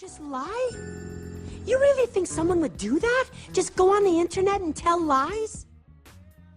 Just lie? You really think someone would do that? Just go on the internet and tell lies?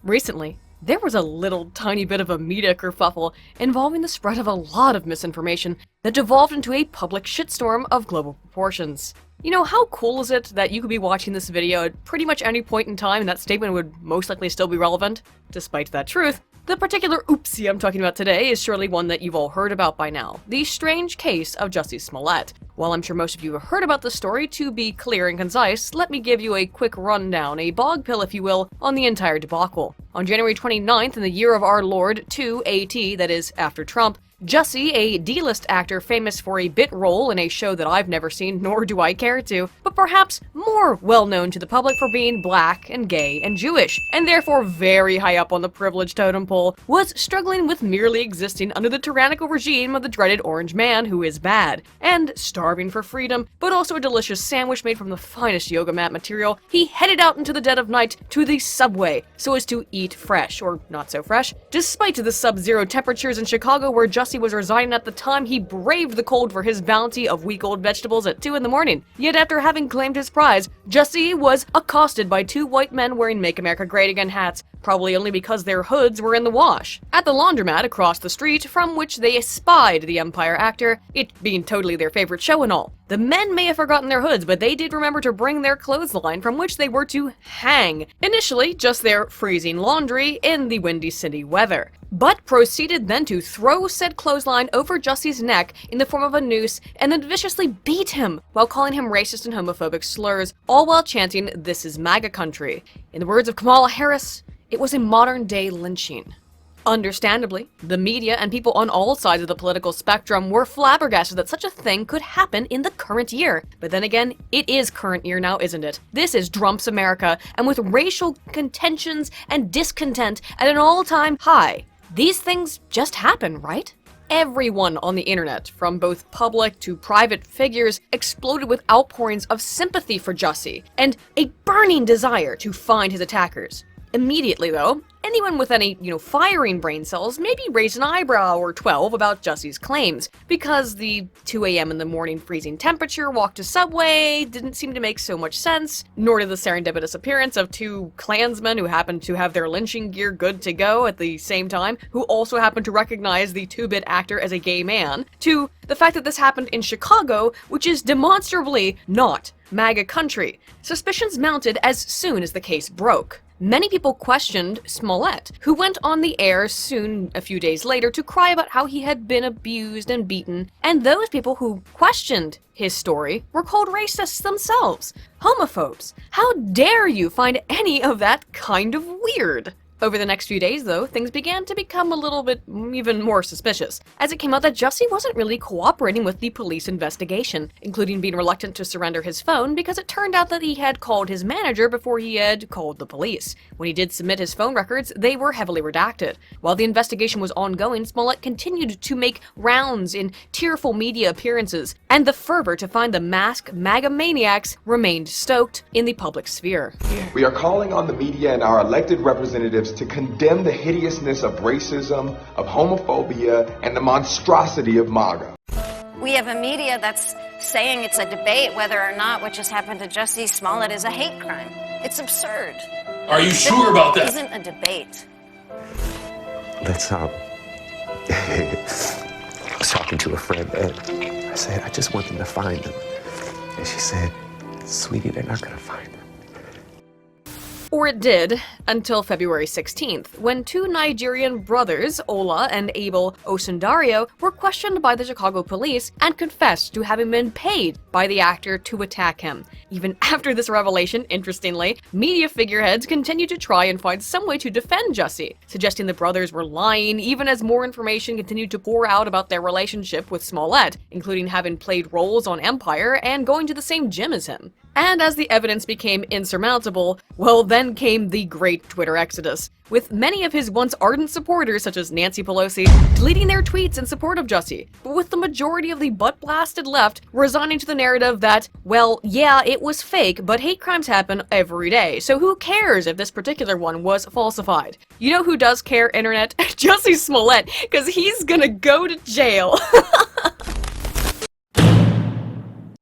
Recently, there was a little tiny bit of a media kerfuffle involving the spread of a lot of misinformation that devolved into a public shitstorm of global proportions. You know, how cool is it that you could be watching this video at pretty much any point in time and that statement would most likely still be relevant? Despite that truth, the particular oopsie I'm talking about today is surely one that you've all heard about by now, the strange case of Jussie Smollett. While I'm sure most of you have heard about the story, to be clear and concise, let me give you a quick rundown, a bog pill if you will, on the entire debacle. On January 29th, in the year of our Lord 2AT, that is, after Trump, Jussie, a D-list actor famous for a bit role in a show that I've never seen, nor do I care to, but perhaps more well-known to the public for being black and gay and Jewish, and therefore very high up on the privilege totem pole, was struggling with merely existing under the tyrannical regime of the dreaded orange man who is bad, and starving for freedom, but also a delicious sandwich made from the finest yoga mat material. He headed out into the dead of night to the subway so as to eat fresh, or not so fresh. Despite the sub-zero temperatures in Chicago where Jussie was residing at the time, he braved the cold for his bounty of week-old vegetables at 2 in the morning. Yet after having claimed his prize, Jussie was accosted by 2 white men wearing Make America Great Again hats, probably only because their hoods were in the wash, at the laundromat across the street from which they espied the Empire actor, it being totally their favorite show and all. The men may have forgotten their hoods, but they did remember to bring their clothesline from which they were to hang. Initially, just their freezing laundry in the Windy City weather, but proceeded then to throw said clothesline over Jussie's neck in the form of a noose and then viciously beat him while calling him racist and homophobic slurs, all while chanting, "This is MAGA country." In the words of Kamala Harris, it was a modern-day lynching. Understandably, the media and people on all sides of the political spectrum were flabbergasted that such a thing could happen in the current year. But then again, it is current year now, isn't it? This is Trump's America, and with racial contentions and discontent at an all-time high, these things just happen, right? Everyone on the internet, from both public to private figures, exploded with outpourings of sympathy for Jussie, and a burning desire to find his attackers. Immediately, though, anyone with any, firing brain cells maybe raised an eyebrow or 12 about Jussie's claims, because the 2 a.m. in the morning freezing temperature walk to Subway didn't seem to make so much sense, nor did the serendipitous appearance of 2 Klansmen who happened to have their lynching gear good to go at the same time, who also happened to recognize the 2-bit actor as a gay man, to the fact that this happened in Chicago, which is demonstrably not MAGA country. Suspicions mounted as soon as the case broke. Many people questioned Smollett, who went on the air soon a few days later to cry about how he had been abused and beaten, and those people who questioned his story were called racists themselves, homophobes. How dare you find any of that kind of weird? Over the next few days, though, things began to become a little bit even more suspicious, as it came out that Jussie wasn't really cooperating with the police investigation, including being reluctant to surrender his phone because it turned out that he had called his manager before he had called the police. When he did submit his phone records, they were heavily redacted. While the investigation was ongoing, Smollett continued to make rounds in tearful media appearances, and the fervor to find the masked MAGA maniacs remained stoked in the public sphere. We are calling on the media and our elected representatives to condemn the hideousness of racism, of homophobia, and the monstrosity of MAGA. We have a media that's saying it's a debate whether or not what just happened to Jussie Smollett is a hate crime. It's absurd. Are you sure about that? It isn't a debate. Let's, I was talking to a friend, and I said, I just want them to find them. And she said, sweetie, they're not gonna find them. Or it did, until February 16th, when 2 Nigerian brothers, Ola and Abel Osundario, were questioned by the Chicago police and confessed to having been paid by the actor to attack him. Even after this revelation, interestingly, media figureheads continued to try and find some way to defend Jussie, suggesting the brothers were lying even as more information continued to pour out about their relationship with Smollett, including having played roles on Empire and going to the same gym as him. And as the evidence became insurmountable, well, then came the great Twitter exodus, with many of his once ardent supporters, such as Nancy Pelosi, deleting their tweets in support of Jussie, but with the majority of the butt-blasted left resigning to the narrative that, well, yeah, it was fake, but hate crimes happen every day, so who cares if this particular one was falsified? You know who does care, internet? Jussie Smollett, because he's gonna go to jail.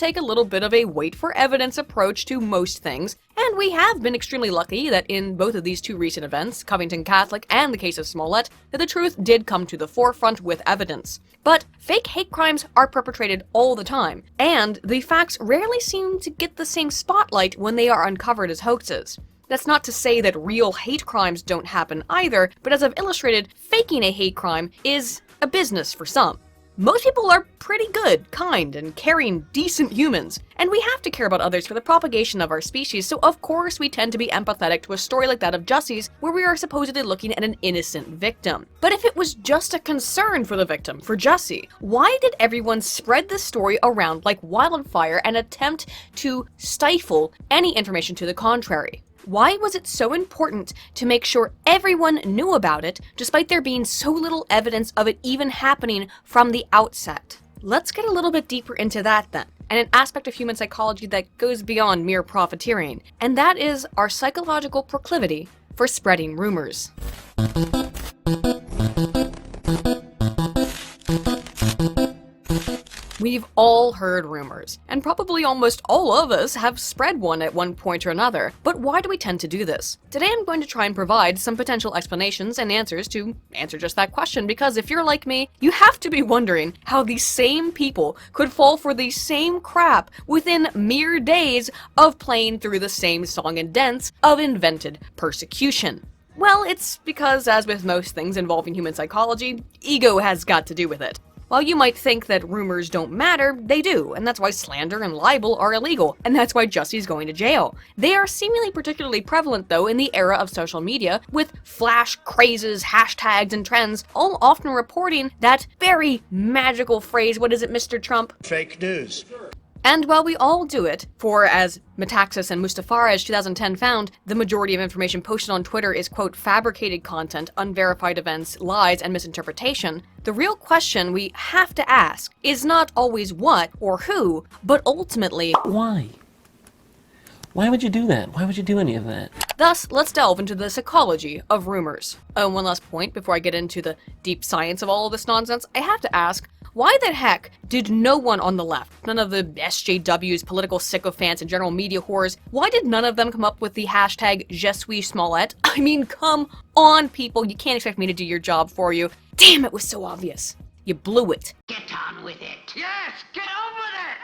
take a little bit of a wait for evidence approach to most things, and we have been extremely lucky that in both of these two recent events, Covington Catholic and the case of Smollett, that the truth did come to the forefront with evidence. But fake hate crimes are perpetrated all the time, and the facts rarely seem to get the same spotlight when they are uncovered as hoaxes. That's not to say that real hate crimes don't happen either, but as I've illustrated, faking a hate crime is a business for some. Most people are pretty good, kind, and caring, decent humans, and we have to care about others for the propagation of our species, so of course we tend to be empathetic to a story like that of Jussie's, where we are supposedly looking at an innocent victim. But if it was just a concern for the victim, for Jussie, why did everyone spread this story around like wildfire and attempt to stifle any information to the contrary? Why was it so important to make sure everyone knew about it, despite there being so little evidence of it even happening from the outset? Let's get a little bit deeper into that then, and an aspect of human psychology that goes beyond mere profiteering, and that is our psychological proclivity for spreading rumors. We've all heard rumors, and probably almost all of us have spread one at one point or another. But why do we tend to do this? Today I'm going to try and provide some potential explanations and answers to answer just that question, because if you're like me, you have to be wondering how these same people could fall for the same crap within mere days of playing through the same song and dance of invented persecution. Well, it's because, as with most things involving human psychology, ego has got to do with it. While you might think that rumors don't matter, they do, and that's why slander and libel are illegal, and that's why Jussie's going to jail. They are seemingly particularly prevalent, though, in the era of social media, with flash crazes, hashtags, and trends, all often reporting that very magical phrase, what is it, Mr. Trump? Fake news. And while we all do it, for as Metaxas and Mustafaraj 2010 found, the majority of information posted on Twitter is, quote, fabricated content, unverified events, lies, and misinterpretation, the real question we have to ask is not always what or who, but ultimately, why? Why would you do that? Why would you do any of that? Thus, let's delve into the psychology of rumors. One last point before I get into the deep science of all of this nonsense, I have to ask, why the heck did no one on the left, none of the SJWs, political sycophants, and general media whores, why did none of them come up with the hashtag Jussie Smollett? I mean, come on, people, you can't expect me to do your job for you. Damn, it was so obvious. You blew it. Get on with it. Yes, get on with it!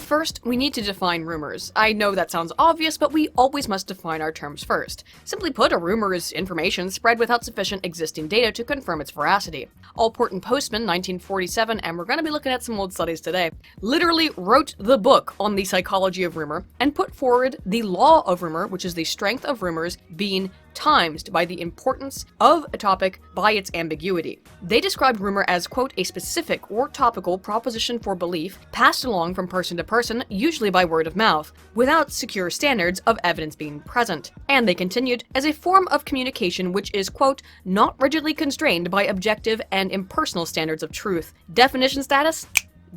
First, we need to define rumors. I know that sounds obvious, but we always must define our terms first. Simply put, a rumor is information spread without sufficient existing data to confirm its veracity. Allport and Postman, 1947, and we're going to be looking at some old studies today, literally wrote the book on the psychology of rumor and put forward the law of rumor, which is the strength of rumors being times by the importance of a topic by its ambiguity. They described rumor as, quote, a specific or topical proposition for belief passed along from person to person, usually by word of mouth, without secure standards of evidence being present. And they continued, as a form of communication which is, quote, not rigidly constrained by objective and impersonal standards of truth. Definition status?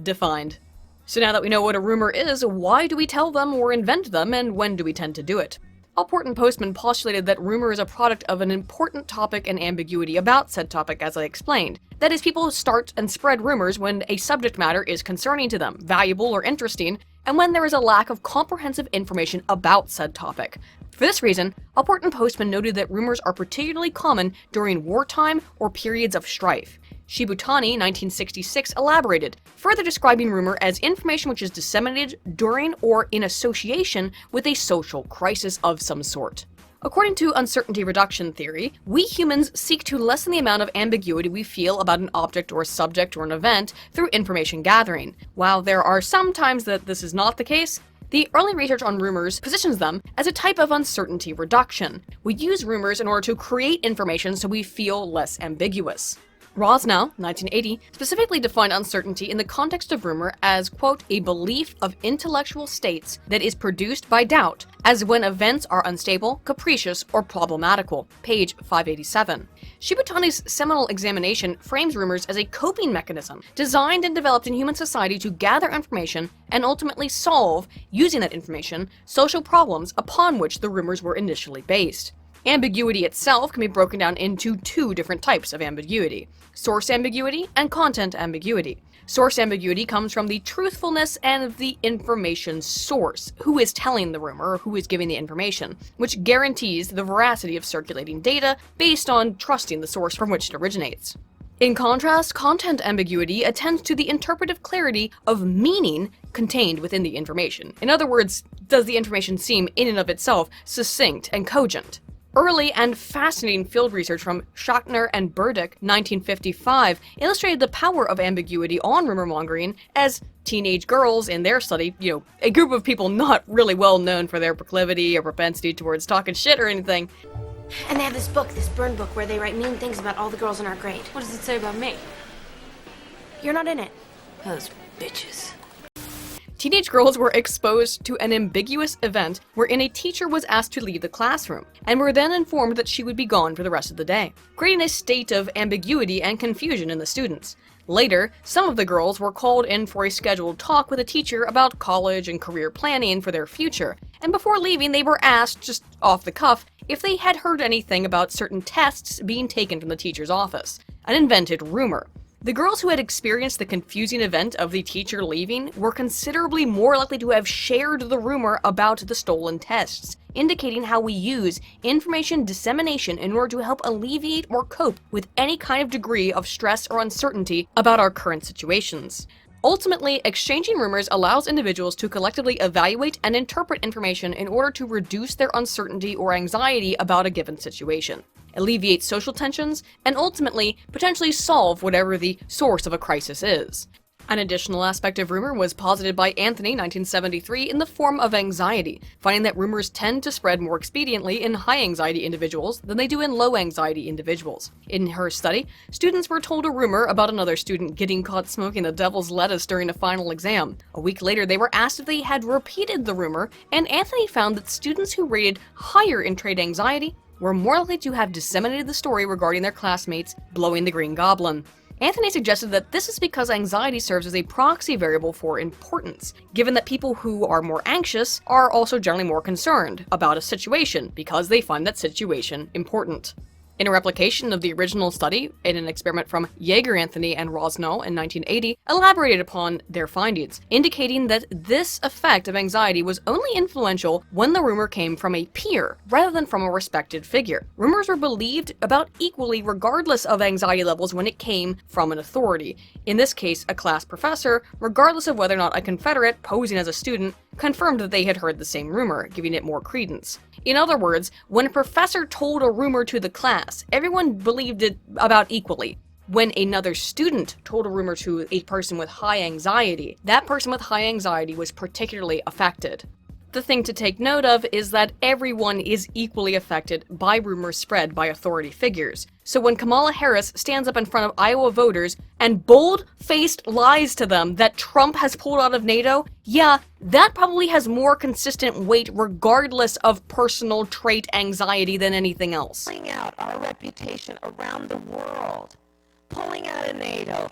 Defined. So now that we know what a rumor is, why do we tell them or invent them, and when do we tend to do it? Allport and Postman postulated that rumor is a product of an important topic and ambiguity about said topic, as I explained. That is, people start and spread rumors when a subject matter is concerning to them, valuable or interesting, and when there is a lack of comprehensive information about said topic. For this reason, Allport and Postman noted that rumors are particularly common during wartime or periods of strife. Shibutani, 1966, elaborated, further describing rumor as information which is disseminated during or in association with a social crisis of some sort. According to uncertainty reduction theory, we humans seek to lessen the amount of ambiguity we feel about an object or subject or an event through information gathering. While there are some times that this is not the case, the early research on rumors positions them as a type of uncertainty reduction. We use rumors in order to create information so we feel less ambiguous. Rosnow, 1980, specifically defined uncertainty in the context of rumor as, quote, a belief of intellectual states that is produced by doubt, as when events are unstable, capricious, or problematical. Page 587. Shibutani's seminal examination frames rumors as a coping mechanism designed and developed in human society to gather information and ultimately solve, using that information, social problems upon which the rumors were initially based. Ambiguity itself can be broken down into two different types of ambiguity: source ambiguity and content ambiguity. Source ambiguity comes from the truthfulness and the information source, who is telling the rumor or who is giving the information, which guarantees the veracity of circulating data based on trusting the source from which it originates. In contrast, content ambiguity attends to the interpretive clarity of meaning contained within the information. In other words, does the information seem in and of itself succinct and cogent? Early and fascinating field research from Schachtner and Burdick, 1955, illustrated the power of ambiguity on rumor-mongering as teenage girls in their study, a group of people not really well known for their proclivity or propensity towards talking shit or anything. And they have this book, this burn book, where they write mean things about all the girls in our grade. What does it say about me? You're not in it. Those bitches. Teenage girls were exposed to an ambiguous event wherein a teacher was asked to leave the classroom, and were then informed that she would be gone for the rest of the day, creating a state of ambiguity and confusion in the students. Later, some of the girls were called in for a scheduled talk with a teacher about college and career planning for their future, and before leaving they were asked, just off the cuff, if they had heard anything about certain tests being taken from the teacher's office, an invented rumor. The girls who had experienced the confusing event of the teacher leaving were considerably more likely to have shared the rumor about the stolen tests, indicating how we use information dissemination in order to help alleviate or cope with any kind of degree of stress or uncertainty about our current situations. Ultimately, exchanging rumors allows individuals to collectively evaluate and interpret information in order to reduce their uncertainty or anxiety about a given situation, alleviate social tensions, and ultimately potentially solve whatever the source of a crisis is. An additional aspect of rumor was posited by Anthony, 1973, in the form of anxiety, finding that rumors tend to spread more expediently in high-anxiety individuals than they do in low-anxiety individuals. In her study, students were told a rumor about another student getting caught smoking the devil's lettuce during a final exam. A week later, they were asked if they had repeated the rumor, and Anthony found that students who rated higher in trait anxiety were more likely to have disseminated the story regarding their classmates blowing the Green Goblin. Anthony suggested that this is because anxiety serves as a proxy variable for importance, given that people who are more anxious are also generally more concerned about a situation because they find that situation important. In a replication of the original study, in an experiment from Jaeger Anthony and Rosnow in 1980, elaborated upon their findings, indicating that this effect of anxiety was only influential when the rumor came from a peer, rather than from a respected figure. Rumors were believed about equally regardless of anxiety levels when it came from an authority, in this case a class professor, regardless of whether or not a Confederate posing as a student confirmed that they had heard the same rumor, giving it more credence. In other words, when a professor told a rumor to the class, everyone believed it about equally. When another student told a rumor to a person with high anxiety, that person with high anxiety was particularly affected. The thing to take note of is that everyone is equally affected by rumors spread by authority figures. So when Kamala Harris stands up in front of Iowa voters and bold-faced lies to them that Trump has pulled out of NATO, yeah, that probably has more consistent weight regardless of personal trait anxiety than anything else. Pulling out our reputation around the world. Pulling out of NATO.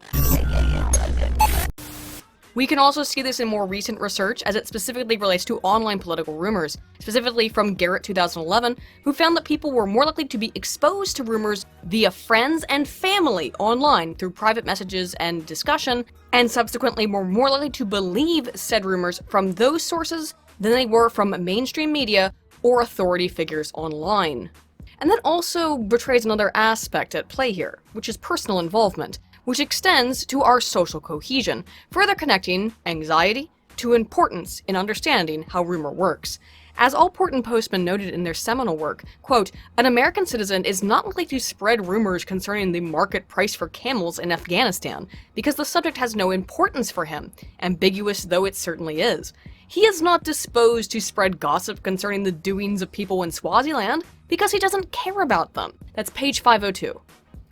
We can also see this in more recent research as it specifically relates to online political rumors, specifically from Garrett 2011, who found that people were more likely to be exposed to rumors via friends and family online through private messages and discussion, and subsequently were more likely to believe said rumors from those sources than they were from mainstream media or authority figures online. And that also betrays another aspect at play here, which is personal involvement, which extends to our social cohesion, further connecting anxiety to importance in understanding how rumor works. As Allport and Postman noted in their seminal work, quote, "An American citizen is not likely to spread rumors concerning the market price for camels in Afghanistan, because the subject has no importance for him, ambiguous though it certainly is. He is not disposed to spread gossip concerning the doings of people in Swaziland, because he doesn't care about them." That's page 502.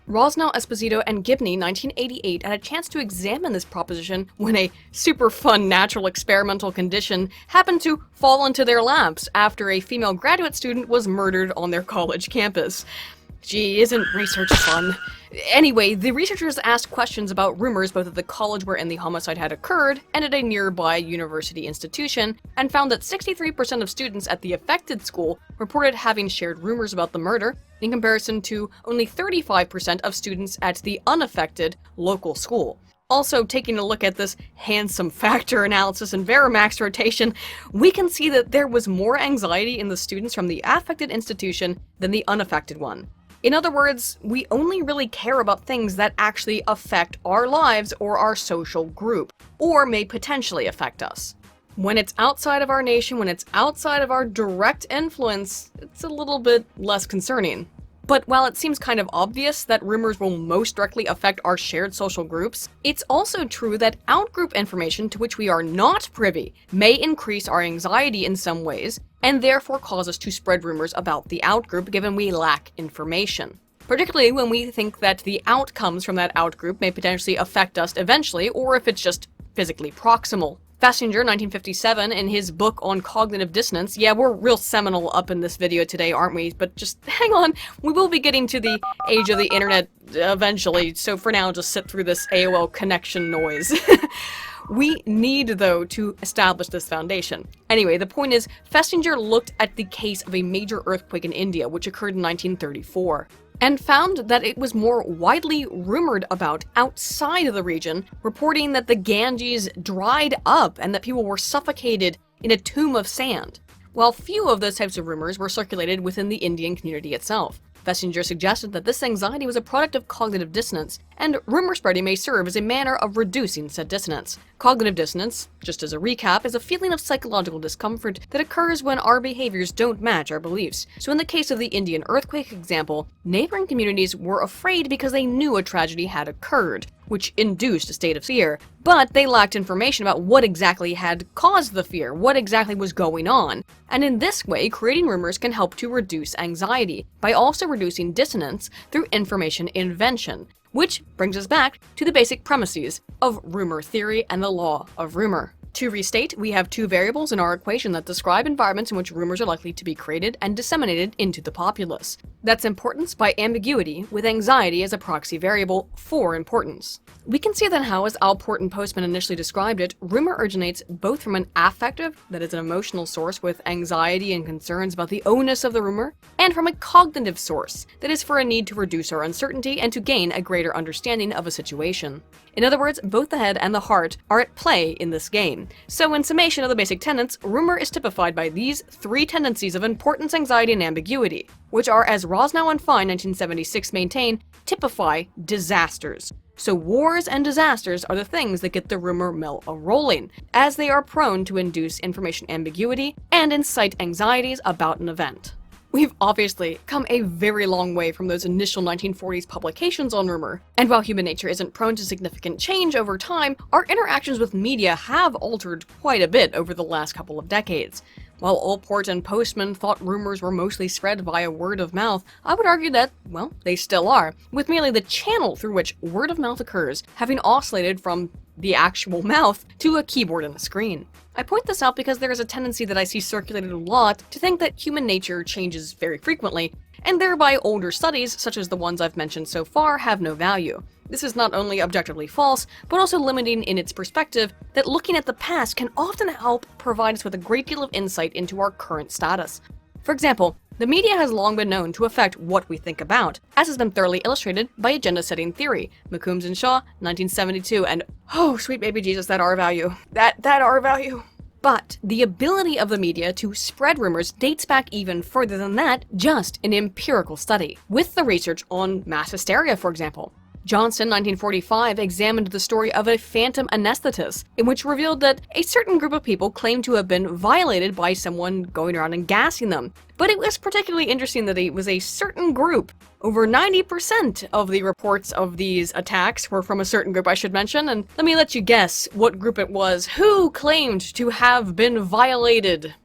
Rosnow, Esposito, and Gibney, 1988, had a chance to examine this proposition when a super fun natural experimental condition happened to fall into their laps after a female graduate student was murdered on their college campus. Gee, isn't research fun? Anyway, the researchers asked questions about rumors both at the college wherein the homicide had occurred and at a nearby university institution, and found that 63% of students at the affected school reported having shared rumors about the murder, in comparison to only 35% of students at the unaffected local school. Also, taking a look at this handsome factor analysis and Verimax rotation, we can see that there was more anxiety in the students from the affected institution than the unaffected one. In other words, we only really care about things that actually affect our lives or our social group, or may potentially affect us. When it's outside of our nation, when it's outside of our direct influence, it's a little bit less concerning. But while it seems kind of obvious that rumors will most directly affect our shared social groups, it's also true that outgroup information to which we are not privy may increase our anxiety in some ways, and therefore cause us to spread rumors about the outgroup given we lack information. Particularly when we think that the outcomes from that outgroup may potentially affect us eventually, or if it's just physically proximal. Festinger, 1957, in his book on cognitive dissonance, yeah, we're real seminal up in this video today, aren't we? But just hang on, we will be getting to the age of the internet eventually, so for now just sit through this AOL connection noise. We need, though, to establish this foundation. Anyway, the point is, Festinger looked at the case of a major earthquake in India, which occurred in 1934. And found that it was more widely rumored about outside of the region, reporting that the Ganges dried up and that people were suffocated in a tomb of sand, while few of those types of rumors were circulated within the Indian community itself. Festinger suggested that this anxiety was a product of cognitive dissonance, and rumor spreading may serve as a manner of reducing said dissonance. Cognitive dissonance, just as a recap, is a feeling of psychological discomfort that occurs when our behaviors don't match our beliefs. So in the case of the Indian earthquake example, neighboring communities were afraid because they knew a tragedy had occurred, which induced a state of fear, but they lacked information about what exactly had caused the fear, what exactly was going on. And in this way, creating rumors can help to reduce anxiety, by also reducing dissonance through information invention. Which brings us back to the basic premises of rumor theory and the law of rumor. To restate, we have two variables in our equation that describe environments in which rumors are likely to be created and disseminated into the populace. That's importance by ambiguity, with anxiety as a proxy variable for importance. We can see then how, as Alport and Postman initially described it, rumor originates both from an affective, that is an emotional source with anxiety and concerns about the onus of the rumor, and from a cognitive source, that is for a need to reduce our uncertainty and to gain a greater understanding of a situation. In other words, both the head and the heart are at play in this game. So in summation of the basic tenets, rumor is typified by these three tendencies of importance, anxiety, and ambiguity, which are, as Rosnow and Fine 1976 maintain, typify disasters. So wars and disasters are the things that get the rumor mill a-rolling, as they are prone to induce information ambiguity and incite anxieties about an event. We've obviously come a very long way from those initial 1940s publications on rumor, and while human nature isn't prone to significant change over time, our interactions with media have altered quite a bit over the last couple of decades. While Alport and Postman thought rumors were mostly spread via word of mouth, I would argue that, well, they still are, with merely the channel through which word of mouth occurs having oscillated from the actual mouth to a keyboard and a screen. I point this out because there is a tendency that I see circulated a lot to think that human nature changes very frequently, and thereby older studies, such as the ones I've mentioned so far, have no value. This is not only objectively false, but also limiting in its perspective that looking at the past can often help provide us with a great deal of insight into our current status. For example, the media has long been known to affect what we think about, as has been thoroughly illustrated by agenda-setting theory, McCombs and Shaw, 1972, and oh, sweet baby Jesus, that R value. That R value. But the ability of the media to spread rumors dates back even further than that, just an empirical study, with the research on mass hysteria, for example. Johnson, 1945, examined the story of a phantom anesthetist, in which revealed that a certain group of people claimed to have been violated by someone going around and gassing them. But it was particularly interesting that it was a certain group. Over 90% of the reports of these attacks were from a certain group, I should mention, and let me let you guess what group it was. Who claimed to have been violated?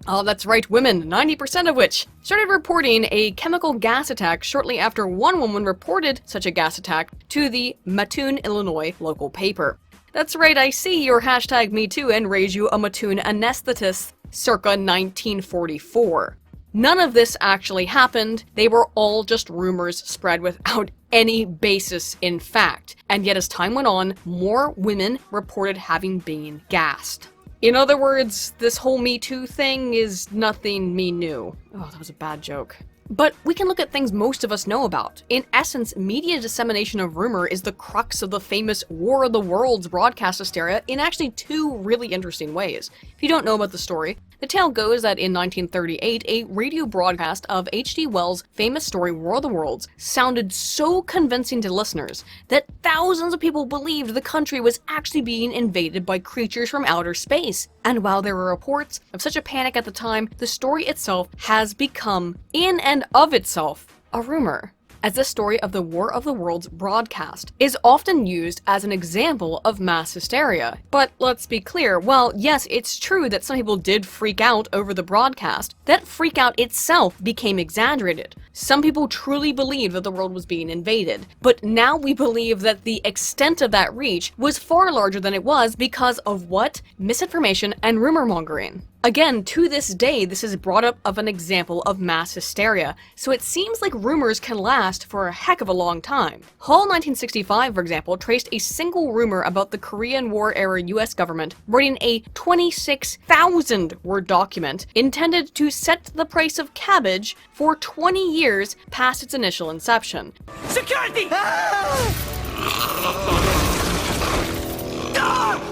Oh, that's right, women, 90% of which started reporting a chemical gas attack shortly after one woman reported such a gas attack to the Mattoon, Illinois local paper. That's right, I see your hashtag #MeToo and raise you a Mattoon anesthetist circa 1944. None of this actually happened, they were all just rumors spread without any basis in fact, and yet as time went on, more women reported having been gassed. In other words, this whole Me Too thing is nothing me new. Oh, that was a bad joke. But we can look at things most of us know about. In essence, media dissemination of rumor is the crux of the famous War of the Worlds broadcast hysteria in actually two really interesting ways. If you don't know about the story, the tale goes that in 1938, a radio broadcast of H.G. Wells' famous story War of the Worlds sounded so convincing to listeners that thousands of people believed the country was actually being invaded by creatures from outer space. And while there were reports of such a panic at the time, the story itself has become, in and of itself, a rumor. As the story of the War of the Worlds broadcast is often used as an example of mass hysteria. But let's be clear, while yes, it's true that some people did freak out over the broadcast, that freak out itself became exaggerated. Some people truly believed that the world was being invaded, but now we believe that the extent of that reach was far larger than it was because of what? Misinformation and rumor-mongering. Again, to this day, this is brought up of an example of mass hysteria, so it seems like rumors can last for a heck of a long time. Hall 1965, for example, traced a single rumor about the Korean War-era US government writing a 26,000-word document intended to set the price of cabbage for 20 years past its initial inception. Security!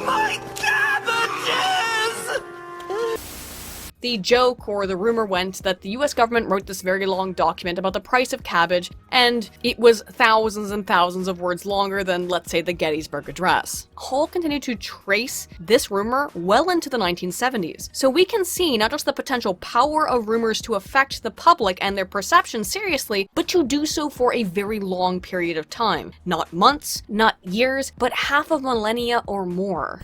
My cabbages! The joke or the rumor went that the US government wrote this very long document about the price of cabbage, and it was thousands and thousands of words longer than, let's say, the Gettysburg Address. Hall continued to trace this rumor well into the 1970s, so we can see not just the potential power of rumors to affect the public and their perception seriously, but to do so for a very long period of time. Not months, not years, but half a millennia or more.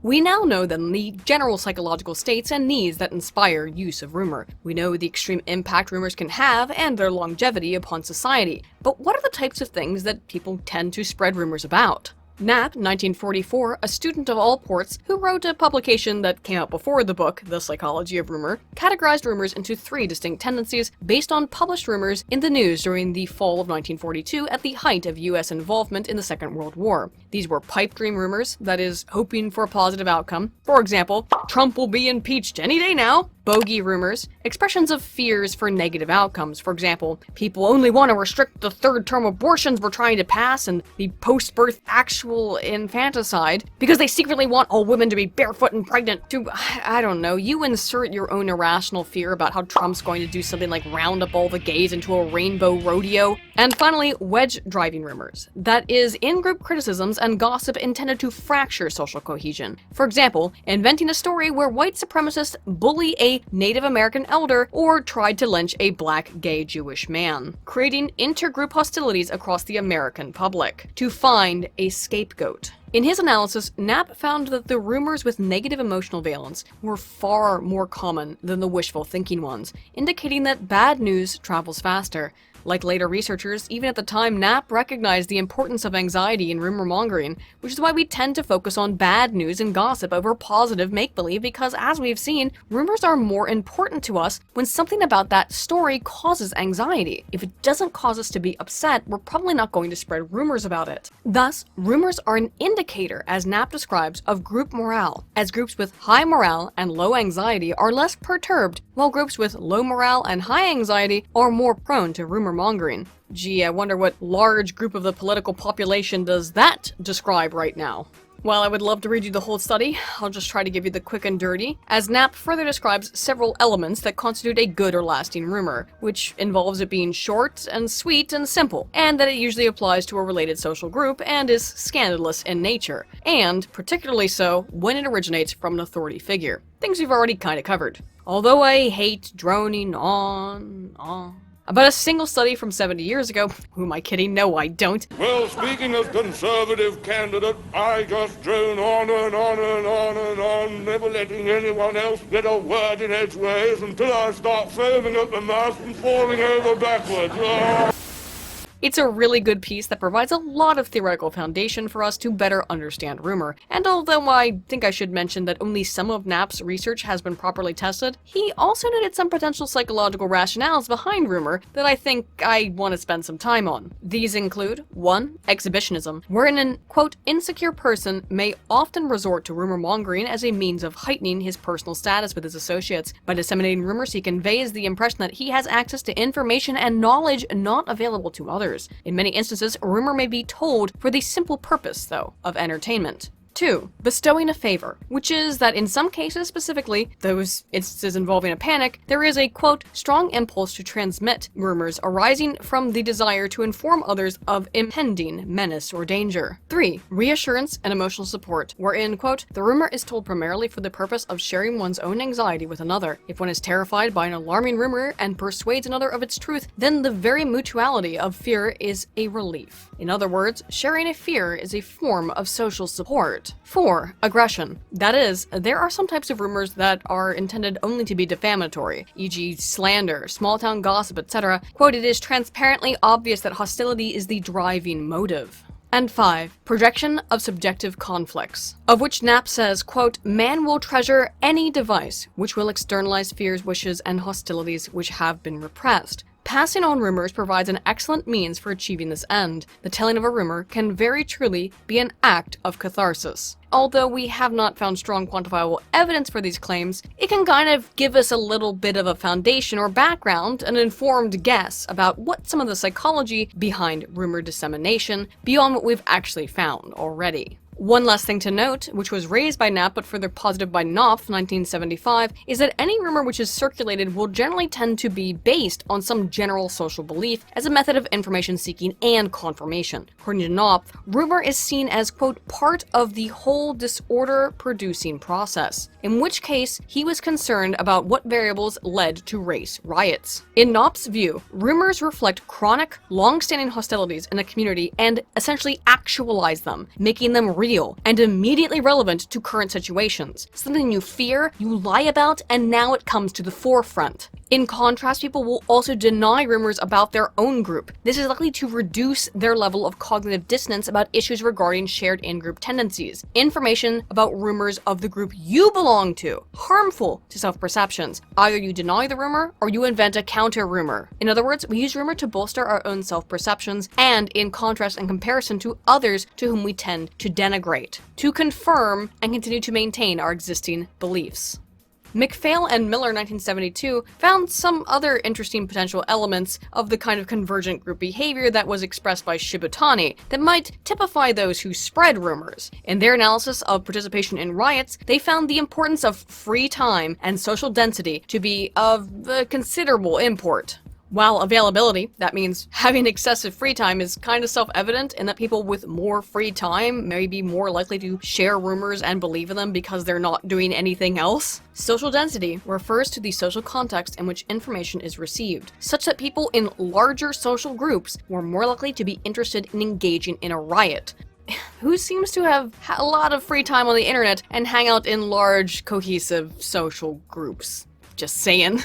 We now know then the general psychological states and needs that inspire use of rumor. We know the extreme impact rumors can have and their longevity upon society. But what are the types of things that people tend to spread rumors about? Knapp, 1944, a student of all ports who wrote a publication that came out before the book, The Psychology of Rumor, categorized rumors into three distinct tendencies based on published rumors in the news during the fall of 1942 at the height of US involvement in the Second World War. These were pipe dream rumors, that is, hoping for a positive outcome. For example, Trump will be impeached any day now. Bogey rumors, expressions of fears for negative outcomes. For example, people only want to restrict the third-term abortions we're trying to pass and the post-birth actual infanticide because they secretly want all women to be barefoot and pregnant to, I don't know, you insert your own irrational fear about how Trump's going to do something like round up all the gays into a rainbow rodeo. And finally, wedge driving rumors. That is, in-group criticisms and gossip intended to fracture social cohesion. For example, inventing a story where white supremacists bully a Native American elder or tried to lynch a black gay Jewish man, creating intergroup hostilities across the American public to find a scapegoat. In his analysis, Knapp found that the rumors with negative emotional valence were far more common than the wishful thinking ones, indicating that bad news travels faster. Like later researchers, even at the time, Knapp recognized the importance of anxiety in rumor-mongering, which is why we tend to focus on bad news and gossip over positive make-believe because, as we've seen, rumors are more important to us when something about that story causes anxiety. If it doesn't cause us to be upset, we're probably not going to spread rumors about it. Thus, rumors are an indicator, as Knapp describes, of group morale, as groups with high morale and low anxiety are less perturbed, while groups with low morale and high anxiety are more prone to rumor-mongering. Gee, I wonder what large group of the political population does that describe right now? While I would love to read you the whole study, I'll just try to give you the quick and dirty, as Knapp further describes several elements that constitute a good or lasting rumor, which involves it being short and sweet and simple, and that it usually applies to a related social group and is scandalous in nature, and particularly so when it originates from an authority figure. Things we've already kinda covered. Although I hate droning on, About a single study from 70 years ago, who am I kidding? No, I don't. Well, speaking of Conservative candidate, I just drone on and on and on and on, never letting anyone else get a word in edgeways until I start foaming at the mouth and falling over backwards. Oh. It's a really good piece that provides a lot of theoretical foundation for us to better understand rumor, and although I think I should mention that only some of Knapp's research has been properly tested, he also noted some potential psychological rationales behind rumor that I think I want to spend some time on. These include 1. Exhibitionism, wherein an, quote, insecure person may often resort to rumor-mongering as a means of heightening his personal status with his associates. By disseminating rumors, he conveys the impression that he has access to information and knowledge not available to others. In many instances, rumor may be told for the simple purpose, though, of entertainment. 2. Bestowing a favor, which is that in some cases specifically, those instances involving a panic, there is a, quote, strong impulse to transmit rumors arising from the desire to inform others of impending menace or danger. 3. Reassurance and emotional support, wherein, quote, the rumor is told primarily for the purpose of sharing one's own anxiety with another. If one is terrified by an alarming rumor and persuades another of its truth, then the very mutuality of fear is a relief. In other words, sharing a fear is a form of social support. 4. Aggression. That is, there are some types of rumors that are intended only to be defamatory, e.g. slander, small-town gossip, etc. Quote, it is transparently obvious that hostility is the driving motive. And 5. Projection of subjective conflicts, of which Knapp says, quote, man will treasure any device which will externalize fears, wishes, and hostilities which have been repressed. Passing on rumors provides an excellent means for achieving this end. The telling of a rumor can very truly be an act of catharsis. Although we have not found strong quantifiable evidence for these claims, it can kind of give us a little bit of a foundation or background, an informed guess about what some of the psychology behind rumor dissemination beyond what we've actually found already. One last thing to note, which was raised by Knapp but further posited by Knopf, 1975, is that any rumor which is circulated will generally tend to be based on some general social belief as a method of information seeking and confirmation. According to Knopf, rumor is seen as, quote, part of the whole disorder-producing process, in which case he was concerned about what variables led to race riots. In Knopf's view, rumors reflect chronic, long-standing hostilities in a community and essentially actualize them, making them real and immediately relevant to current situations. Something you fear, you lie about, and now it comes to the forefront. In contrast, people will also deny rumors about their own group. This is likely to reduce their level of cognitive dissonance about issues regarding shared in-group tendencies. Information about rumors of the group you belong to, harmful to self-perceptions. Either you deny the rumor or you invent a counter-rumor. In other words, we use rumor to bolster our own self-perceptions and in contrast and comparison to others to whom we tend to denigrate, to confirm and continue to maintain our existing beliefs. McPhail and Miller, 1972, found some other interesting potential elements of the kind of convergent group behavior that was expressed by Shibutani that might typify those who spread rumors. In their analysis of participation in riots, they found the importance of free time and social density to be of considerable import. While availability, that means having excessive free time, is kind of self-evident in that people with more free time may be more likely to share rumors and believe in them because they're not doing anything else. Social density refers to the social context in which information is received, such that people in larger social groups were more likely to be interested in engaging in a riot. Who seems to have a lot of free time on the internet and hang out in large, cohesive social groups? Just saying.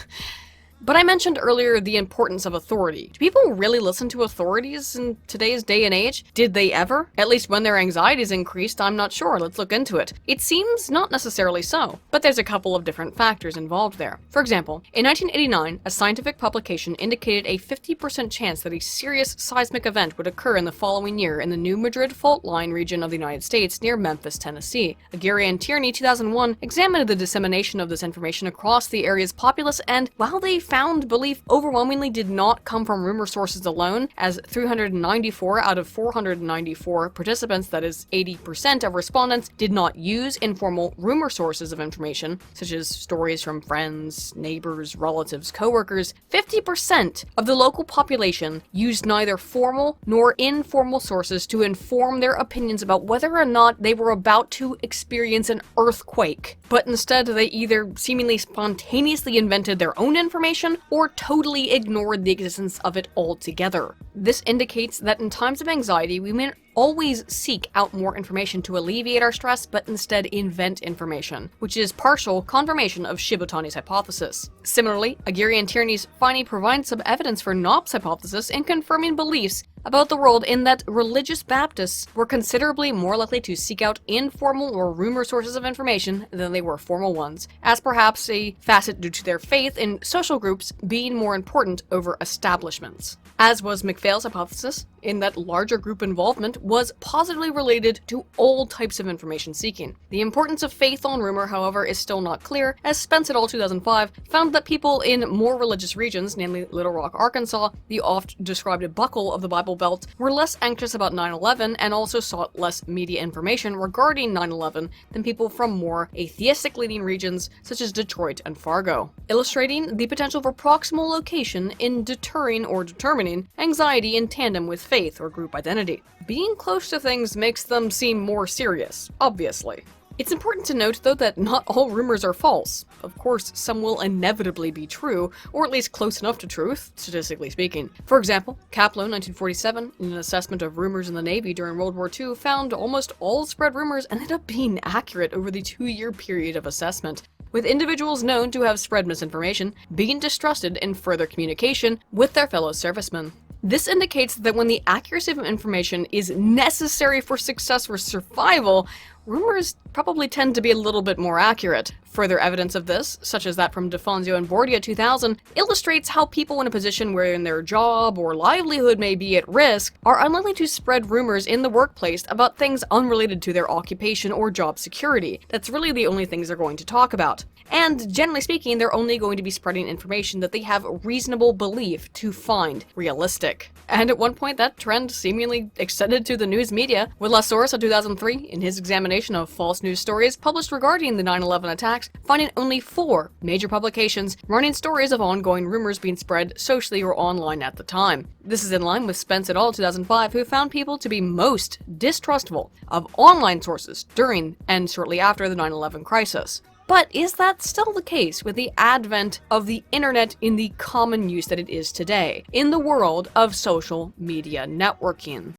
But I mentioned earlier the importance of authority. Do people really listen to authorities in today's day and age? Did they ever? At least when their anxieties increased, I'm not sure. Let's look into it. It seems not necessarily so, but there's a couple of different factors involved there. For example, in 1989, a scientific publication indicated a 50% chance that a serious seismic event would occur in the following year in the New Madrid fault line region of the United States near Memphis, Tennessee. Aguirre and Tierney, 2001, examined the dissemination of this information across the area's populace, and while they found belief overwhelmingly did not come from rumor sources alone, as 394 out of 494 participants, that is 80% of respondents, did not use informal rumor sources of information, such as stories from friends, neighbors, relatives, coworkers. 50% of the local population used neither formal nor informal sources to inform their opinions about whether or not they were about to experience an earthquake, but instead they either seemingly spontaneously invented their own information information or totally ignored the existence of it altogether. This indicates that in times of anxiety, we may always seek out more information to alleviate our stress, but instead invent information, which is partial confirmation of Shibutani's hypothesis. Similarly, Aguirre and Tierney's finding provides some evidence for Knopp's hypothesis in confirming beliefs about the world, in that religious Baptists were considerably more likely to seek out informal or rumor sources of information than they were formal ones, as perhaps a facet due to their faith in social groups being more important over establishments. As was MacPhail's hypothesis, in that larger group involvement was positively related to all types of information seeking. The importance of faith on rumor, however, is still not clear, as Spence et al. 2005 found that people in more religious regions, namely Little Rock, Arkansas, the oft-described buckle of the Bible Belt, were less anxious about 9/11 and also sought less media information regarding 9/11 than people from more atheistic-leaning regions such as Detroit and Fargo, illustrating the potential for proximal location in deterring or determining anxiety in tandem with faith or group identity. Being close to things makes them seem more serious, obviously. It's important to note, though, that not all rumors are false. Of course, some will inevitably be true, or at least close enough to truth, statistically speaking. For example, Kaplow, 1947, in an assessment of rumors in the Navy during World War II, found almost all spread rumors ended up being accurate over the 2-year period of assessment, with individuals known to have spread misinformation being distrusted in further communication with their fellow servicemen. This indicates that when the accuracy of information is necessary for success or survival, rumors probably tend to be a little bit more accurate. Further evidence of this, such as that from DeFonzio and Bordia 2000, illustrates how people in a position wherein their job or livelihood may be at risk are unlikely to spread rumors in the workplace about things unrelated to their occupation or job security. That's really the only things they're going to talk about. And generally speaking, they're only going to be spreading information that they have reasonable belief to find realistic. And at one point, that trend seemingly extended to the news media, with Lasource in 2003, in his examination of false news stories published regarding the 9/11 attacks, finding only 4 major publications running stories of ongoing rumors being spread socially or online at the time. This is in line with Spence et al. 2005, who found people to be most distrustful of online sources during and shortly after the 9/11 crisis. But is that still the case with the advent of the internet in the common use that it is today, in the world of social media networking?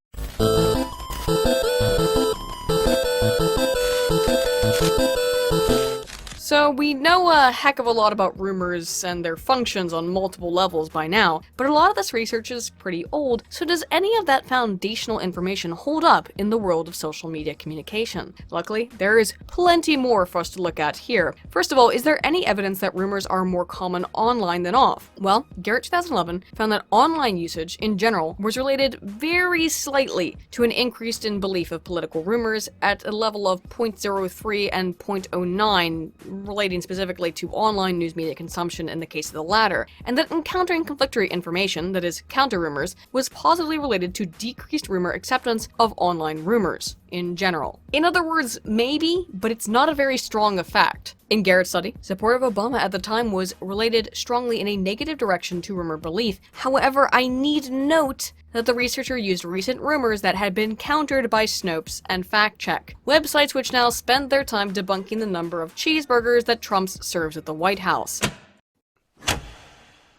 So we know a heck of a lot about rumors and their functions on multiple levels by now, but a lot of this research is pretty old, so does any of that foundational information hold up in the world of social media communication? Luckily, there is plenty more for us to look at here. First of all, is there any evidence that rumors are more common online than off? Well, Garrett 2011 found that online usage in general was related very slightly to an increase in belief of political rumors at a level of 0.03 and 0.09, relating specifically to online news media consumption in the case of the latter, and that encountering conflictory information, that is, counter-rumors, was positively related to decreased rumor acceptance of online rumors in general. In other words, maybe, but it's not a very strong effect. In Garrett's study, support of Obama at the time was related strongly in a negative direction to rumor belief. However, I need note that the researcher used recent rumors that had been countered by Snopes and Fact Check, websites which now spend their time debunking the number of cheeseburgers that Trump serves at the White House.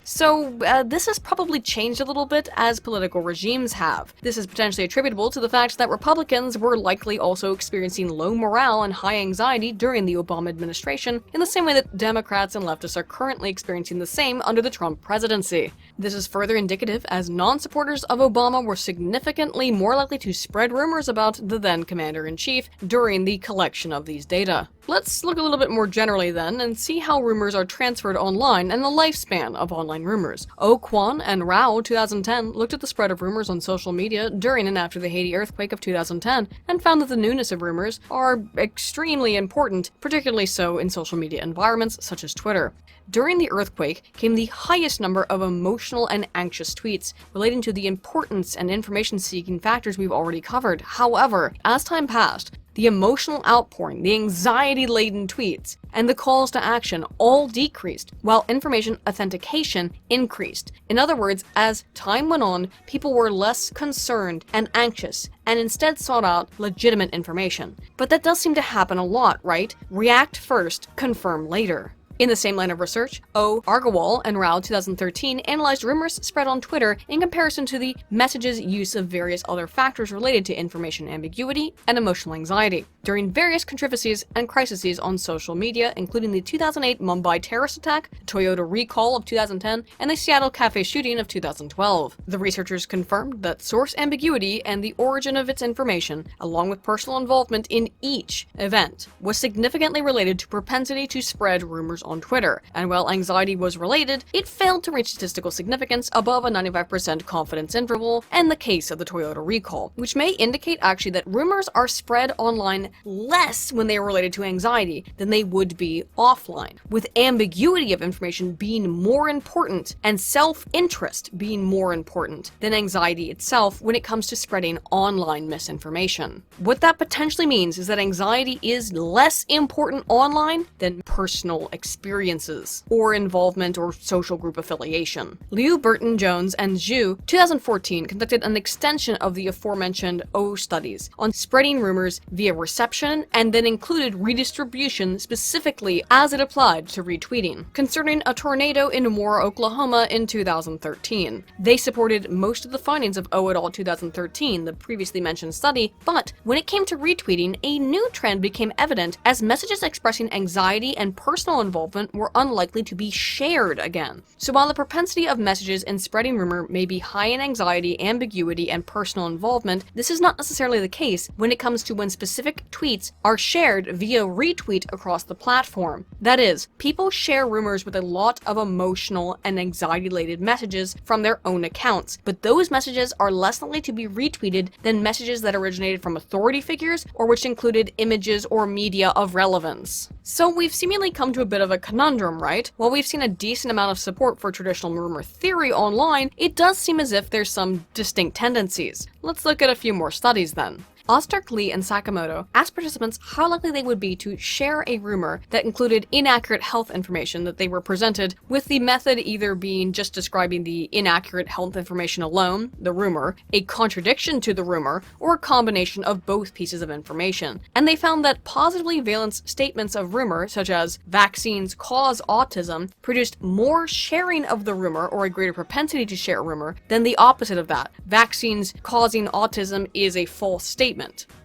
So, this has probably changed a little bit as political regimes have. This is potentially attributable to the fact that Republicans were likely also experiencing low morale and high anxiety during the Obama administration, in the same way that Democrats and leftists are currently experiencing the same under the Trump presidency. This is further indicative as non-supporters of Obama were significantly more likely to spread rumors about the then commander-in-chief during the collection of these data. Let's look a little bit more generally then and see how rumors are transferred online and the lifespan of online rumors. Oh Kwon and Rao 2010 looked at the spread of rumors on social media during and after the Haiti earthquake of 2010 and found that the newness of rumors are extremely important, particularly so in social media environments such as Twitter. During the earthquake came the highest number of emotional and anxious tweets relating to the importance and information-seeking factors we've already covered. However, as time passed, the emotional outpouring, the anxiety-laden tweets, and the calls to action all decreased, while information authentication increased. In other words, as time went on, people were less concerned and anxious, and instead sought out legitimate information. But that does seem to happen a lot, right? React first, confirm later. In the same line of research, O. Argawal and Rao 2013 analyzed rumors spread on Twitter in comparison to the message's use of various other factors related to information ambiguity and emotional anxiety during various controversies and crises on social media, including the 2008 Mumbai terrorist attack, the Toyota recall of 2010, and the Seattle cafe shooting of 2012. The researchers confirmed that source ambiguity and the origin of its information, along with personal involvement in each event, was significantly related to propensity to spread rumors on Twitter, and while anxiety was related, it failed to reach statistical significance above a 95% confidence interval in the case of the Toyota recall, which may indicate actually that rumors are spread online less when they are related to anxiety than they would be offline, with ambiguity of information being more important and self-interest being more important than anxiety itself when it comes to spreading online misinformation. What that potentially means is that anxiety is less important online than personal experiences or involvement or social group affiliation. Liu, Burton, Jones, and Zhu 2014 conducted an extension of the aforementioned O studies on spreading rumors via reception and then included redistribution specifically as it applied to retweeting, concerning a tornado in Moore, Oklahoma in 2013. They supported most of the findings of O et al. 2013, the previously mentioned study, but when it came to retweeting, a new trend became evident as messages expressing anxiety and personal involvement were unlikely to be shared again. So while the propensity of messages in spreading rumor may be high in anxiety, ambiguity, and personal involvement, this is not necessarily the case when it comes to when specific tweets are shared via retweet across the platform. That is, people share rumors with a lot of emotional and anxiety-related messages from their own accounts, but those messages are less likely to be retweeted than messages that originated from authority figures or which included images or media of relevance. So we've seemingly come to a bit of a conundrum, right? While we've seen a decent amount of support for traditional rumor theory online, it does seem as if there's some distinct tendencies. Let's look at a few more studies then. Osterk, Lee, and Sakamoto asked participants how likely they would be to share a rumor that included inaccurate health information that they were presented, with the method either being just describing the inaccurate health information alone, the rumor, a contradiction to the rumor, or a combination of both pieces of information. And they found that positively valenced statements of rumor, such as vaccines cause autism, produced more sharing of the rumor or a greater propensity to share a rumor than the opposite of that. Vaccines causing autism is a false statement.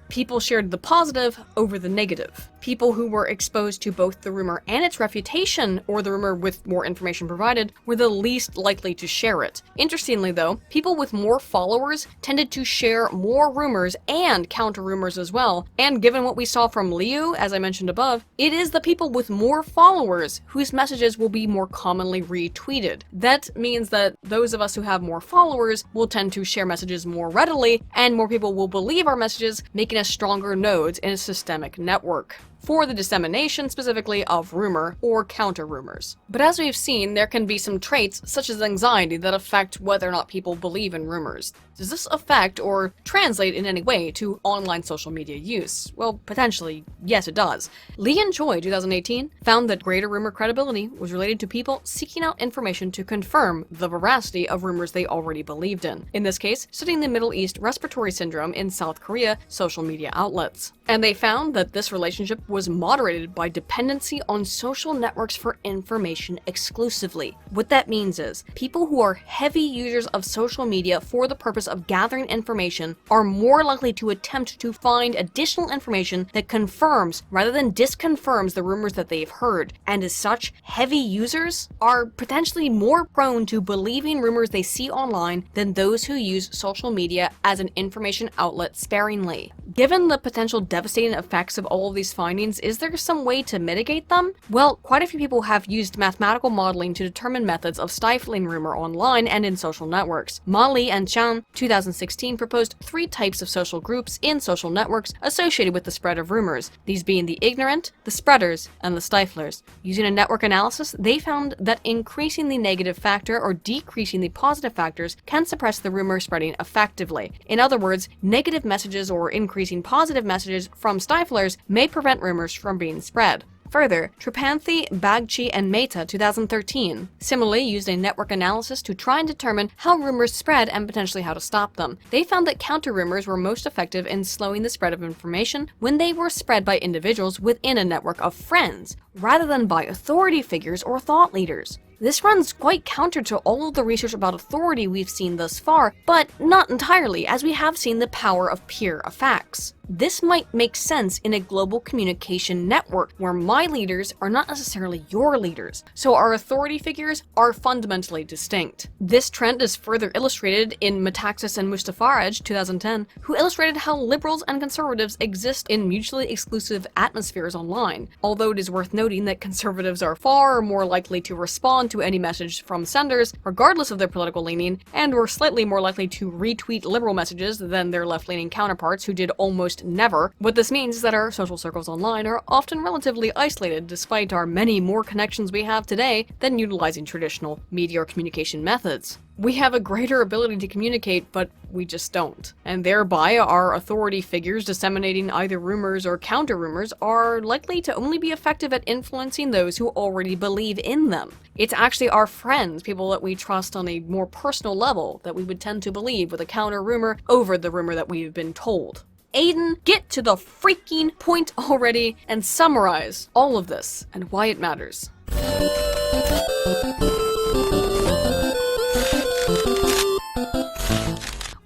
People shared the positive over the negative. People who were exposed to both the rumor and its refutation, or the rumor with more information provided, were the least likely to share it. Interestingly though, people with more followers tended to share more rumors and counter rumors as well, and given what we saw from Liu, as I mentioned above, it is the people with more followers whose messages will be more commonly retweeted. That means that those of us who have more followers will tend to share messages more readily, and more people will believe our messages, making us stronger nodes in a systemic network for the dissemination specifically of rumor or counter-rumors. But as we've seen, there can be some traits such as anxiety that affect whether or not people believe in rumors. Does this affect or translate in any way to online social media use? Well, potentially, yes it does. Lee and Choi, 2018, found that greater rumor credibility was related to people seeking out information to confirm the veracity of rumors they already believed in. In this case, studying the Middle East respiratory syndrome in South Korea social media outlets. And they found that this relationship was moderated by dependency on social networks for information exclusively. What that means is, people who are heavy users of social media for the purpose of gathering information are more likely to attempt to find additional information that confirms rather than disconfirms the rumors that they've heard. And as such, heavy users are potentially more prone to believing rumors they see online than those who use social media as an information outlet sparingly. Given the potential devastating effects of all of these findings, is there some way to mitigate them? Well, quite a few people have used mathematical modeling to determine methods of stifling rumor online and in social networks. Ma Li and Chan, 2016, proposed 3 types of social groups in social networks associated with the spread of rumors, these being the ignorant, the spreaders, and the stiflers. Using a network analysis, they found that increasing the negative factor or decreasing the positive factors can suppress the rumor spreading effectively. In other words, negative messages or increasing positive messages from stiflers may prevent rumors from being spread. Further, Tripathi, Bagchi, and Mehta 2013 similarly used a network analysis to try and determine how rumors spread and potentially how to stop them. They found that counter-rumors were most effective in slowing the spread of information when they were spread by individuals within a network of friends, rather than by authority figures or thought leaders. This runs quite counter to all of the research about authority we've seen thus far, but not entirely, as we have seen the power of peer effects. This might make sense in a global communication network where my leaders are not necessarily your leaders, so our authority figures are fundamentally distinct. This trend is further illustrated in Metaxas and Mustafaraj 2010, who illustrated how liberals and conservatives exist in mutually exclusive atmospheres online, although it is worth noting that conservatives are far more likely to respond to any message from senders, regardless of their political leaning, and were slightly more likely to retweet liberal messages than their left-leaning counterparts who did almost never. What this means is that our social circles online are often relatively isolated despite our many more connections we have today than utilizing traditional media or communication methods. We have a greater ability to communicate, but we just don't. And thereby, our authority figures disseminating either rumors or counter-rumors are likely to only be effective at influencing those who already believe in them. It's actually our friends, people that we trust on a more personal level, that we would tend to believe with a counter-rumor over the rumor that we've been told. Aiden, get to the freaking point already and summarize all of this and why it matters.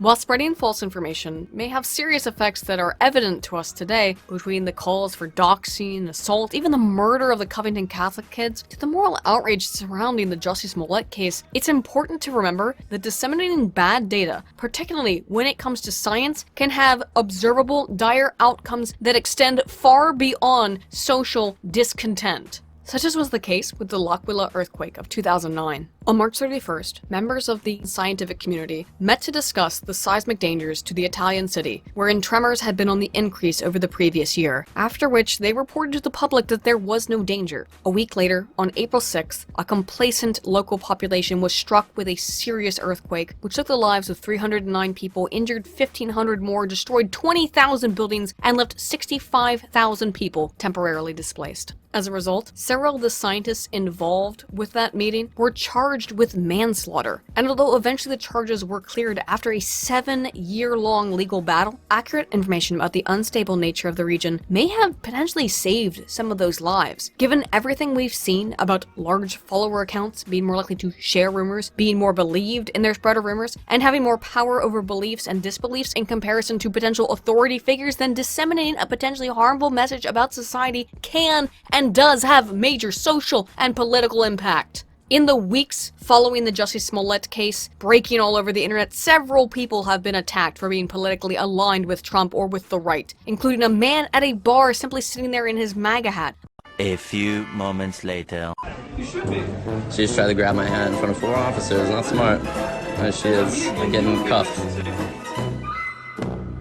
While spreading false information may have serious effects that are evident to us today, between the calls for doxing, assault, even the murder of the Covington Catholic kids, to the moral outrage surrounding the Jussie Smollett case, it's important to remember that disseminating bad data, particularly when it comes to science, can have observable, dire outcomes that extend far beyond social discontent. Such as was the case with the L'Aquila earthquake of 2009. On March 31st, members of the scientific community met to discuss the seismic dangers to the Italian city, wherein tremors had been on the increase over the previous year, after which they reported to the public that there was no danger. A week later, on April 6th, a complacent local population was struck with a serious earthquake, which took the lives of 309 people, injured 1,500 more, destroyed 20,000 buildings, and left 65,000 people temporarily displaced. As a result, several of the scientists involved with that meeting were charged with manslaughter, and although eventually the charges were cleared after a 7-year-long legal battle, accurate information about the unstable nature of the region may have potentially saved some of those lives. Given everything we've seen about large follower accounts being more likely to share rumors, being more believed in their spread of rumors, and having more power over beliefs and disbeliefs in comparison to potential authority figures, then disseminating a potentially harmful message about society can and does have major social and political impact. In the weeks following the Jussie Smollett case breaking all over the internet, several people have been attacked for being politically aligned with Trump or with the right, including a man at a bar simply sitting there in his MAGA hat. A few moments later. She just tried to grab my hat in front of 4 officers. Not smart. There she is, getting cuffed.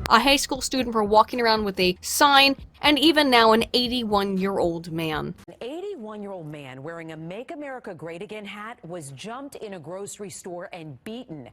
A high school student for walking around with a sign, and even now an 81-year-old man. An 81-year-old man wearing a Make America Great Again hat was jumped in a grocery store and beaten.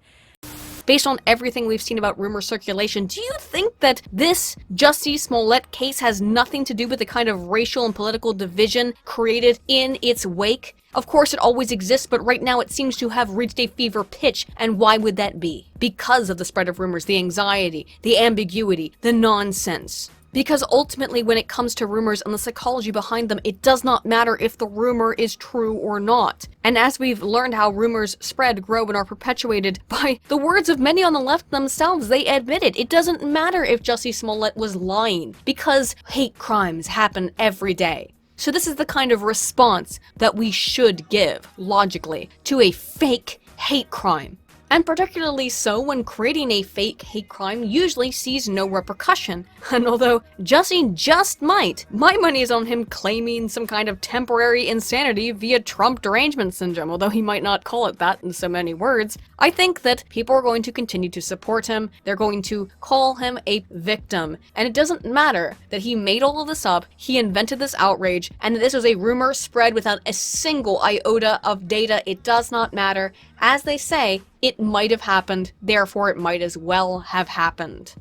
Based on everything we've seen about rumor circulation, do you think that this Jussie Smollett case has nothing to do with the kind of racial and political division created in its wake? Of course, it always exists, but right now it seems to have reached a fever pitch. And why would that be? Because of the spread of rumors, the anxiety, the ambiguity, the nonsense. Because ultimately, when it comes to rumors and the psychology behind them, it does not matter if the rumor is true or not. And as we've learned how rumors spread, grow, and are perpetuated by the words of many on the left themselves, they admit it. It doesn't matter if Jussie Smollett was lying, because hate crimes happen every day. So this is the kind of response that we should give, logically, to a fake hate crime. And particularly so when creating a fake hate crime usually sees no repercussion. And although Jussie just might, my money is on him claiming some kind of temporary insanity via Trump derangement syndrome, although he might not call it that in so many words. I think that people are going to continue to support him, they're going to call him a victim. And it doesn't matter that he made all of this up, he invented this outrage, and that this was a rumor spread without a single iota of data. It does not matter. As they say, it might have happened, therefore it might as well have happened.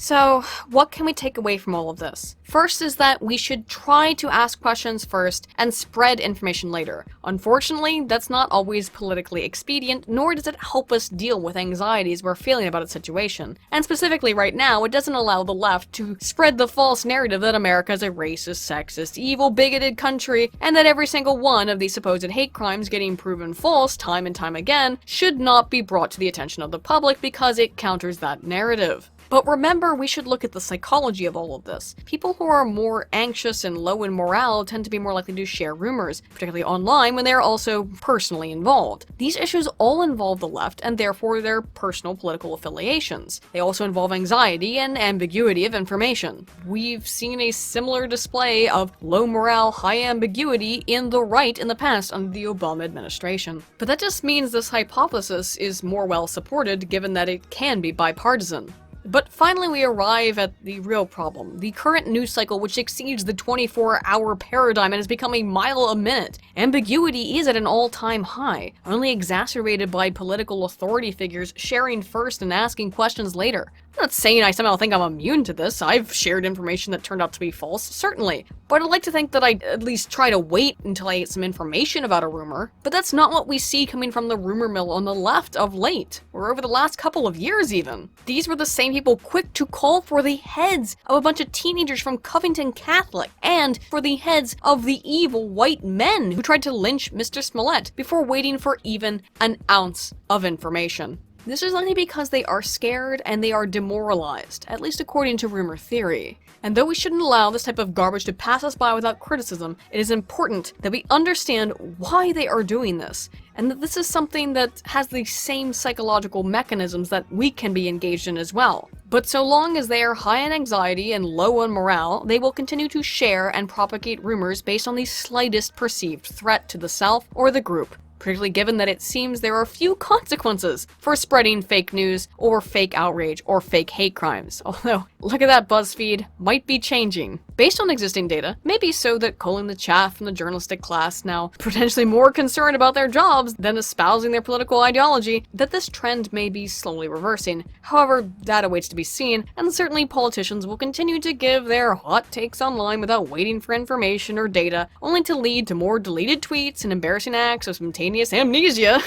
So, what can we take away from all of this? First is that we should try to ask questions first and spread information later. Unfortunately, that's not always politically expedient, nor does it help us deal with anxieties we're feeling about a situation. And specifically right now, it doesn't allow the left to spread the false narrative that America is a racist, sexist, evil, bigoted country, and that every single one of these supposed hate crimes getting proven false time and time again should not be brought to the attention of the public because it counters that narrative. But remember, we should look at the psychology of all of this. People who are more anxious and low in morale tend to be more likely to share rumors, particularly online when they are also personally involved. These issues all involve the left and therefore their personal political affiliations. They also involve anxiety and ambiguity of information. We've seen a similar display of low morale, high ambiguity in the right in the past under the Obama administration. But that just means this hypothesis is more well supported given that it can be bipartisan. But finally we arrive at the real problem, the current news cycle which exceeds the 24-hour paradigm and has become a mile a minute. Ambiguity is at an all-time high, only exacerbated by political authority figures sharing first and asking questions later. I'm not saying I somehow think I'm immune to this. I've shared information that turned out to be false, certainly. But I'd like to think that I'd at least try to wait until I get some information about a rumor. But that's not what we see coming from the rumor mill on the left of late, or over the last couple of years even. These were the same people quick to call for the heads of a bunch of teenagers from Covington Catholic, and for the heads of the evil white men who tried to lynch Mr. Smollett before waiting for even an ounce of information. This is only because they are scared and they are demoralized, at least according to rumor theory. And though we shouldn't allow this type of garbage to pass us by without criticism, it is important that we understand why they are doing this, and that this is something that has the same psychological mechanisms that we can be engaged in as well. But so long as they are high in anxiety and low on morale, they will continue to share and propagate rumors based on the slightest perceived threat to the self or the group, particularly given that it seems there are few consequences for spreading fake news or fake outrage or fake hate crimes. Although, look at that, BuzzFeed might be changing. Based on existing data, maybe so that culling the chaff from the journalistic class, now potentially more concerned about their jobs than espousing their political ideology, that this trend may be slowly reversing. However, that awaits to be seen, and certainly politicians will continue to give their hot takes online without waiting for information or data, only to lead to more deleted tweets and embarrassing acts of spontaneous amnesia.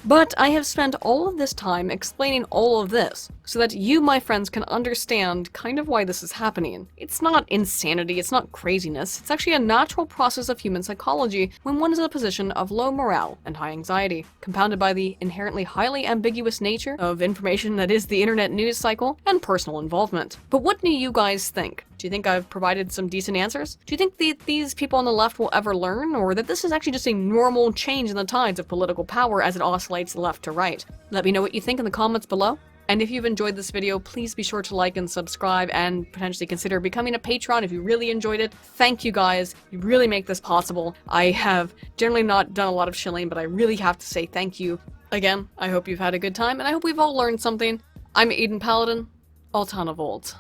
But I have spent all of this time explaining all of this, so that you, my friends, can understand kind of why this is happening. It's not insanity, it's not craziness, it's actually a natural process of human psychology when one is in a position of low morale and high anxiety, compounded by the inherently highly ambiguous nature of information that is the internet news cycle and personal involvement. But what do you guys think? Do you think I've provided some decent answers? Do you think that these people on the left will ever learn, or that this is actually just a normal change in the tides of political power as it oscillates left to right? Let me know what you think in the comments below. And if you've enjoyed this video, please be sure to like and subscribe and potentially consider becoming a patron if you really enjoyed it. Thank you guys, you really make this possible. I have generally not done a lot of shilling, but I really have to say thank you. Again, I hope you've had a good time, and I hope we've all learned something. I'm Aiden Paladin, Altana Volt.